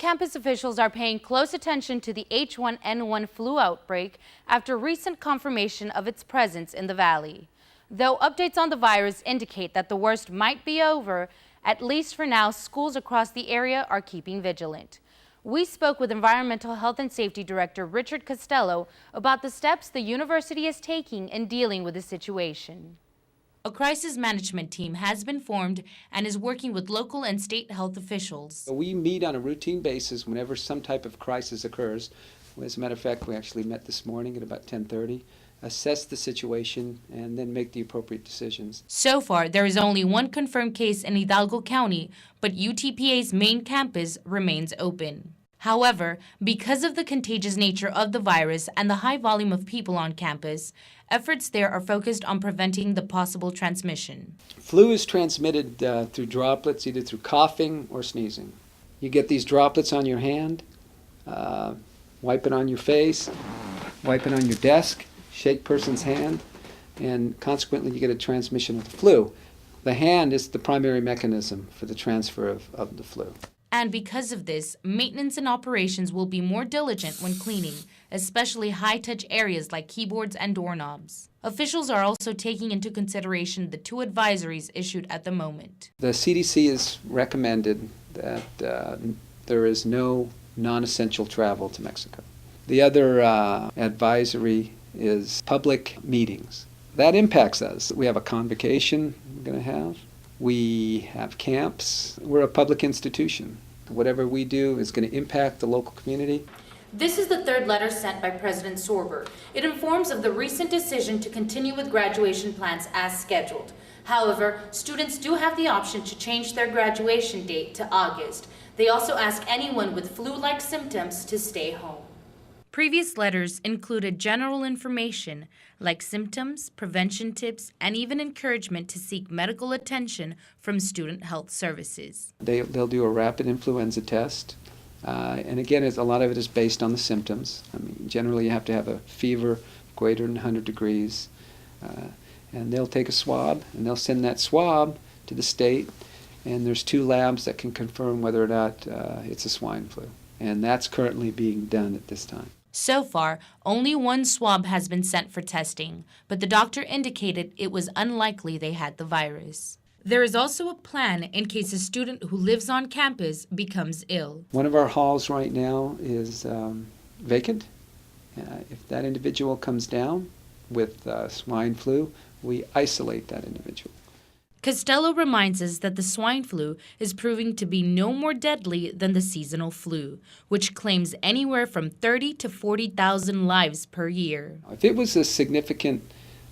Campus officials are paying close attention to the H1N1 flu outbreak after recent confirmation of its presence in the valley. Though updates on the virus indicate that the worst might be over, at least for now, schools across the area are keeping vigilant. We spoke with Environmental Health and Safety Director Richard Costello about the steps the university is taking in dealing with the situation. A crisis management team has been formed and is working with local and state health officials. We meet on a routine basis whenever some type of crisis occurs. As a matter of fact, we actually met this morning at about 10:30, assess the situation, and then make the appropriate decisions. So far, there is only one confirmed case in Hidalgo County, but UTPA's main campus remains open. However, because of the contagious nature of the virus and the high volume of people on campus, efforts there are focused on preventing the possible transmission. Flu is transmitted through droplets, either through coughing or sneezing. You get these droplets on your hand, wipe it on your face, wipe it on your desk, shake person's hand, and consequently you get a transmission of the flu. The hand is the primary mechanism for the transfer of the flu. And because of this, maintenance and operations will be more diligent when cleaning, especially high-touch areas like keyboards and doorknobs. Officials are also taking into consideration the two advisories issued at the moment. The CDC has recommended that there is no non-essential travel to Mexico. The other advisory is public meetings. That impacts us. We have a convocation we're going to have. We have camps. We're a public institution. Whatever we do is going to impact the local community. This is the third letter sent by President Sorber. It informs of the recent decision to continue with graduation plans as scheduled. However, students do have the option to change their graduation date to August. They also ask anyone with flu-like symptoms to stay home. Previous letters included general information like symptoms, prevention tips, and even encouragement to seek medical attention from student health services. They'll do a rapid influenza test. And again, a lot of it is based on the symptoms. I mean, generally you have to have a fever greater than 100 degrees. And they'll take a swab, and they'll send that swab to the state. And there's 2 labs that can confirm whether or not it's a swine flu. And that's currently being done at this time. So far, only 1 swab has been sent for testing, but the doctor indicated it was unlikely they had the virus. There is also a plan in case a student who lives on campus becomes ill. One of our halls right now is vacant. If that individual comes down with swine flu, we isolate that individual. Costello reminds us that the swine flu is proving to be no more deadly than the seasonal flu, which claims anywhere from 30 to 40,000 lives per year. If it was a significant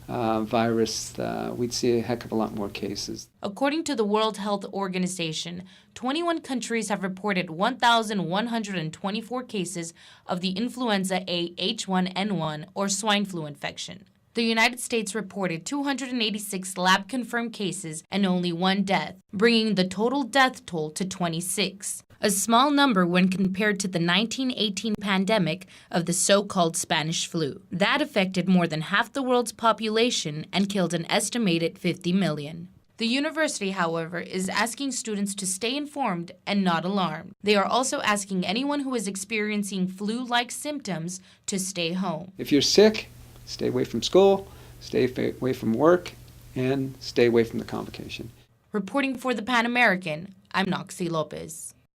virus, we'd see a heck of a lot more cases. According to the World Health Organization, 21 countries have reported 1,124 cases of the influenza A H1N1 or swine flu infection. The United States reported 286 lab-confirmed cases and only 1 death, bringing the total death toll to 26, a small number when compared to the 1918 pandemic of the so-called Spanish flu. That affected more than half the world's population and killed an estimated 50 million. The university, however, is asking students to stay informed and not alarmed. They are also asking anyone who is experiencing flu-like symptoms to stay home. If you're sick, stay away from school, stay away from work, and stay away from the convocation. Reporting for the Pan American, I'm Noxie Lopez.